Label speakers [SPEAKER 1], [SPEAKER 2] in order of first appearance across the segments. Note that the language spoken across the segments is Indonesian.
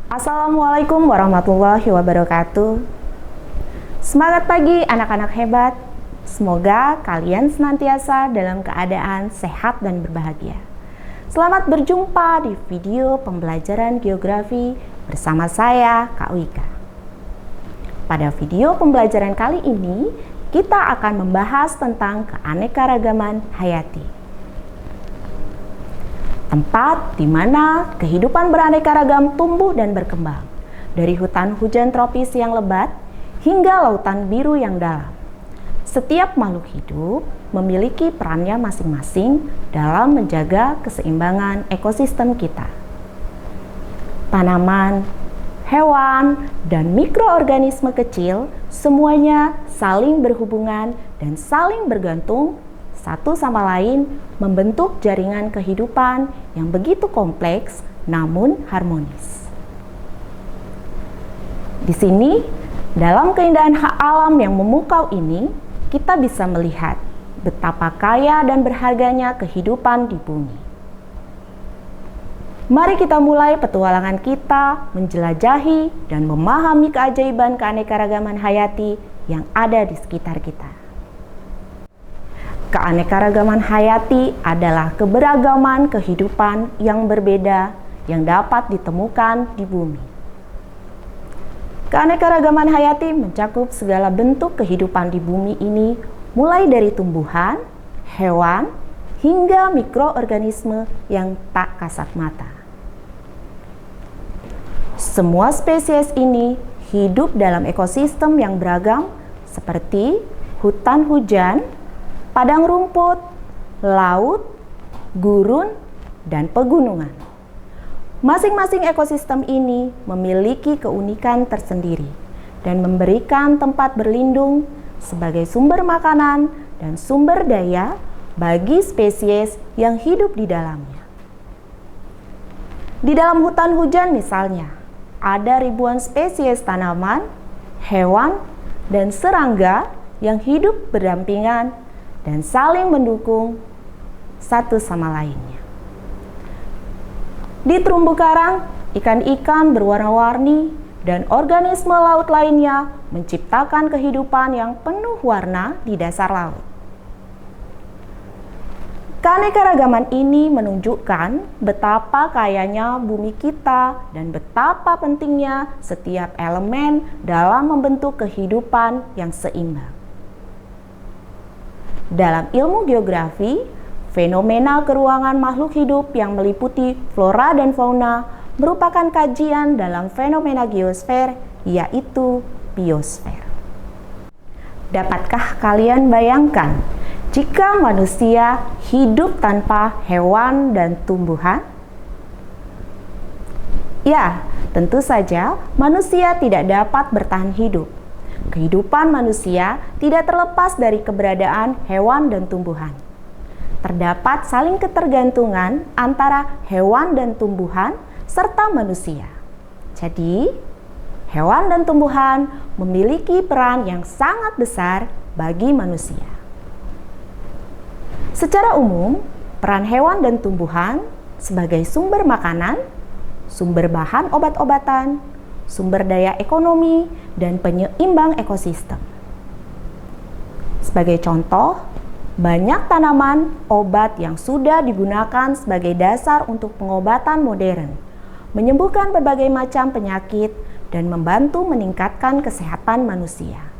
[SPEAKER 1] Assalamualaikum warahmatullahi wabarakatuh. Semangat pagi anak-anak hebat. Semoga kalian senantiasa dalam keadaan sehat dan berbahagia. Selamat berjumpa di video pembelajaran geografi bersama saya, Kak Wika. Pada video pembelajaran kali ini, kita akan membahas tentang keanekaragaman hayati. Tempat di mana kehidupan beraneka ragam tumbuh dan berkembang, dari hutan hujan tropis yang lebat hingga lautan biru yang dalam. Setiap makhluk hidup memiliki perannya masing-masing dalam menjaga keseimbangan ekosistem kita. Tanaman, hewan, dan mikroorganisme kecil semuanya saling berhubungan dan saling bergantung satu sama lain, membentuk jaringan kehidupan yang begitu kompleks namun harmonis. Di sini, dalam keindahan alam yang memukau ini, kita bisa melihat betapa kaya dan berharganya kehidupan di bumi. Mari kita mulai petualangan kita menjelajahi dan memahami keajaiban keanekaragaman hayati yang ada di sekitar kita. Keanekaragaman hayati adalah keberagaman kehidupan yang berbeda yang dapat ditemukan di bumi. Keanekaragaman hayati mencakup segala bentuk kehidupan di bumi ini, mulai dari tumbuhan, hewan, hingga mikroorganisme yang tak kasat mata. Semua spesies ini hidup dalam ekosistem yang beragam seperti hutan hujan, padang rumput, laut, gurun, dan pegunungan. Masing-masing ekosistem ini memiliki keunikan tersendiri dan memberikan tempat berlindung sebagai sumber makanan dan sumber daya bagi spesies yang hidup di dalamnya. Di dalam hutan hujan misalnya, ada ribuan spesies tanaman, hewan, dan serangga yang hidup berdampingan dan saling mendukung satu sama lainnya. Di terumbu karang, ikan-ikan berwarna-warni dan organisme laut lainnya menciptakan kehidupan yang penuh warna di dasar laut. Keanekaragaman ini menunjukkan betapa kayanya bumi kita dan betapa pentingnya setiap elemen dalam membentuk kehidupan yang seimbang. Dalam ilmu geografi, fenomena keruangan makhluk hidup yang meliputi flora dan fauna merupakan kajian dalam fenomena geosfer, yaitu biosfer. Dapatkah kalian bayangkan jika manusia hidup tanpa hewan dan tumbuhan? Ya, tentu saja manusia tidak dapat bertahan hidup. Kehidupan manusia tidak terlepas dari keberadaan hewan dan tumbuhan. Terdapat saling ketergantungan antara hewan dan tumbuhan serta manusia. Jadi, hewan dan tumbuhan memiliki peran yang sangat besar bagi manusia. Secara umum, peran hewan dan tumbuhan sebagai sumber makanan, sumber bahan obat-obatan, sumber daya ekonomi, dan penyeimbang ekosistem. Sebagai contoh, banyak tanaman obat yang sudah digunakan sebagai dasar untuk pengobatan modern, menyembuhkan berbagai macam penyakit dan membantu meningkatkan kesehatan manusia.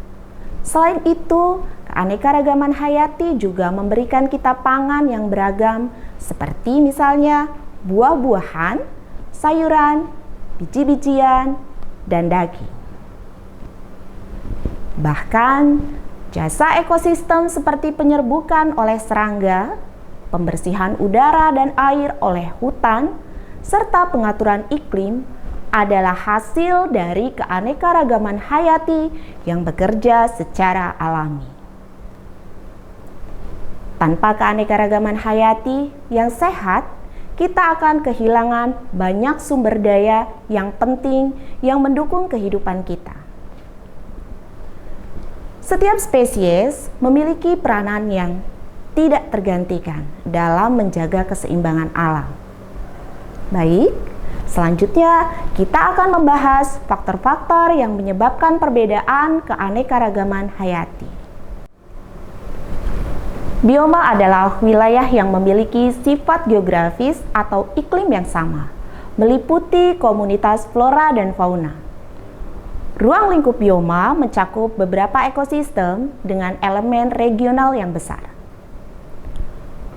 [SPEAKER 1] Selain itu, keanekaragaman hayati juga memberikan kita pangan yang beragam, seperti misalnya buah-buahan, sayuran, biji-bijian, dan daging. Bahkan, jasa ekosistem seperti penyerbukan oleh serangga, pembersihan udara dan air oleh hutan, serta pengaturan iklim adalah hasil dari keanekaragaman hayati yang bekerja secara alami. Tanpa keanekaragaman hayati yang sehat, kita akan kehilangan banyak sumber daya yang penting yang mendukung kehidupan kita. Setiap spesies memiliki peranan yang tidak tergantikan dalam menjaga keseimbangan alam. Baik, selanjutnya kita akan membahas faktor-faktor yang menyebabkan perbedaan keanekaragaman hayati. Bioma adalah wilayah yang memiliki sifat geografis atau iklim yang sama, meliputi komunitas flora dan fauna. Ruang lingkup bioma mencakup beberapa ekosistem dengan elemen regional yang besar.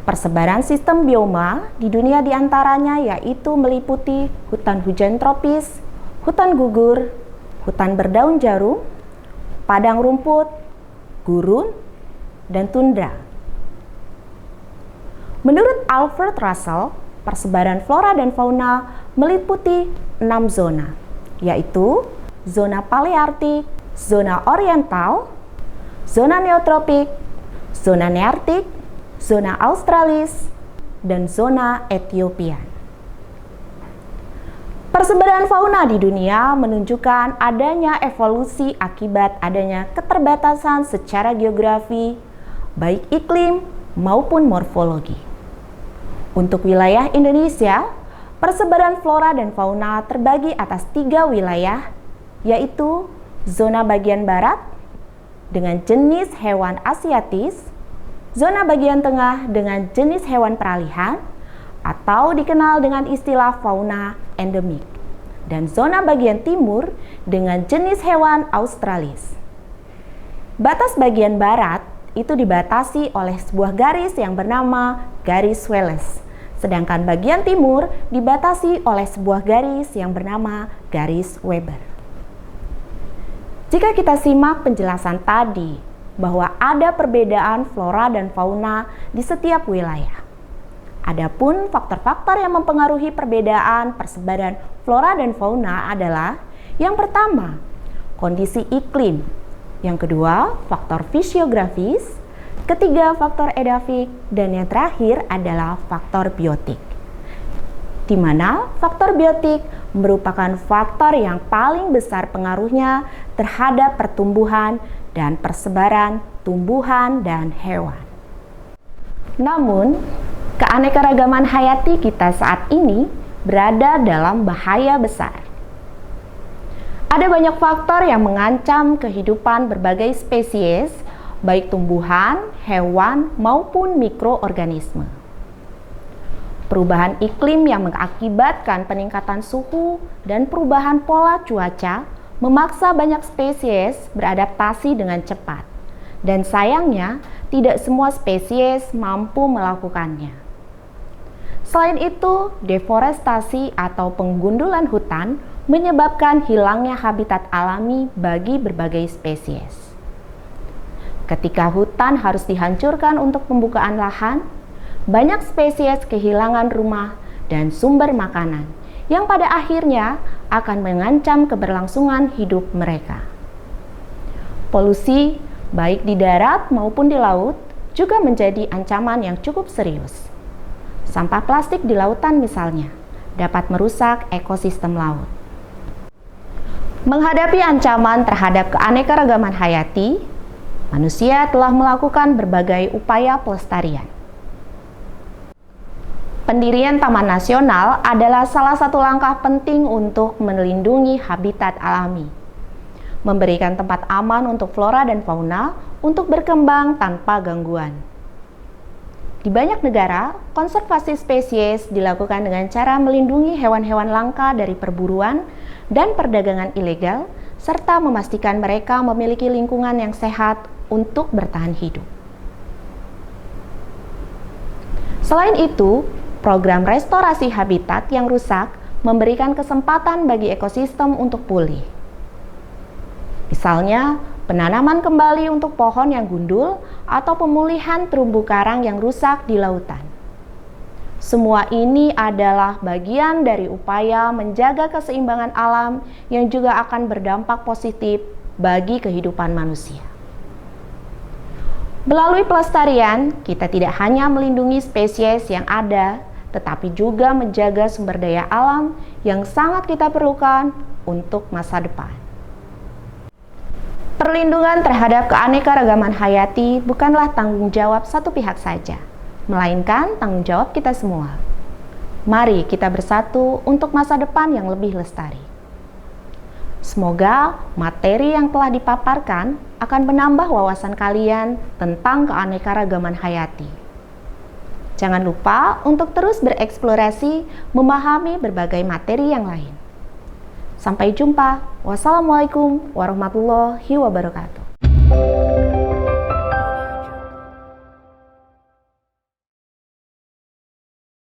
[SPEAKER 1] Persebaran sistem bioma di dunia diantaranya yaitu meliputi hutan hujan tropis, hutan gugur, hutan berdaun jarum, padang rumput, gurun, dan tundra. Menurut Alfred Russell, persebaran flora dan fauna meliputi 6 zona, yaitu zona paleartik, zona oriental, zona neotropik, zona neartik, zona australis, dan zona etiopian. Persebaran fauna di dunia menunjukkan adanya evolusi akibat adanya keterbatasan secara geografi, baik iklim maupun morfologi. Untuk wilayah Indonesia, persebaran flora dan fauna terbagi atas 3 wilayah, yaitu zona bagian barat dengan jenis hewan asiatis, zona bagian tengah dengan jenis hewan peralihan atau dikenal dengan istilah fauna endemik, dan zona bagian timur dengan jenis hewan australis. Batas bagian barat itu dibatasi oleh sebuah garis yang bernama garis Wallace, sedangkan bagian timur dibatasi oleh sebuah garis yang bernama garis Weber. Jika kita simak penjelasan tadi bahwa ada perbedaan flora dan fauna di setiap wilayah. Adapun faktor-faktor yang mempengaruhi perbedaan persebaran flora dan fauna adalah yang pertama, kondisi iklim. Yang kedua, faktor fisiografis, ketiga, faktor edafik, dan yang terakhir adalah faktor biotik. Di mana faktor biotik merupakan faktor yang paling besar pengaruhnya terhadap pertumbuhan dan persebaran tumbuhan dan hewan. Namun, keanekaragaman hayati kita saat ini berada dalam bahaya besar. Ada banyak faktor yang mengancam kehidupan berbagai spesies, baik tumbuhan, hewan, maupun mikroorganisme. Perubahan iklim yang mengakibatkan peningkatan suhu dan perubahan pola cuaca memaksa banyak spesies beradaptasi dengan cepat. Dan sayangnya, tidak semua spesies mampu melakukannya. Selain itu, deforestasi atau penggundulan hutan menyebabkan hilangnya habitat alami bagi berbagai spesies. Ketika hutan harus dihancurkan untuk pembukaan lahan, banyak spesies kehilangan rumah dan sumber makanan yang pada akhirnya akan mengancam keberlangsungan hidup mereka. Polusi, baik di darat maupun di laut, juga menjadi ancaman yang cukup serius. Sampah plastik di lautan misalnya, dapat merusak ekosistem laut. Menghadapi ancaman terhadap keanekaragaman hayati, manusia telah melakukan berbagai upaya pelestarian. Pendirian Taman Nasional adalah salah satu langkah penting untuk melindungi habitat alami, memberikan tempat aman untuk flora dan fauna untuk berkembang tanpa gangguan. Di banyak negara, konservasi spesies dilakukan dengan cara melindungi hewan-hewan langka dari perburuan dan perdagangan ilegal, serta memastikan mereka memiliki lingkungan yang sehat untuk bertahan hidup. Selain itu, program restorasi habitat yang rusak memberikan kesempatan bagi ekosistem untuk pulih. Misalnya, penanaman kembali untuk pohon yang gundul atau pemulihan terumbu karang yang rusak di lautan. Semua ini adalah bagian dari upaya menjaga keseimbangan alam yang juga akan berdampak positif bagi kehidupan manusia. Melalui pelestarian, kita tidak hanya melindungi spesies yang ada, tetapi juga menjaga sumber daya alam yang sangat kita perlukan untuk masa depan. Perlindungan terhadap keanekaragaman hayati bukanlah tanggung jawab satu pihak saja, melainkan tanggung jawab kita semua. Mari kita bersatu untuk masa depan yang lebih lestari. Semoga materi yang telah dipaparkan akan menambah wawasan kalian tentang keanekaragaman hayati. Jangan lupa untuk terus bereksplorasi, memahami berbagai materi yang lain. Sampai jumpa. Wassalamualaikum warahmatullahi wabarakatuh.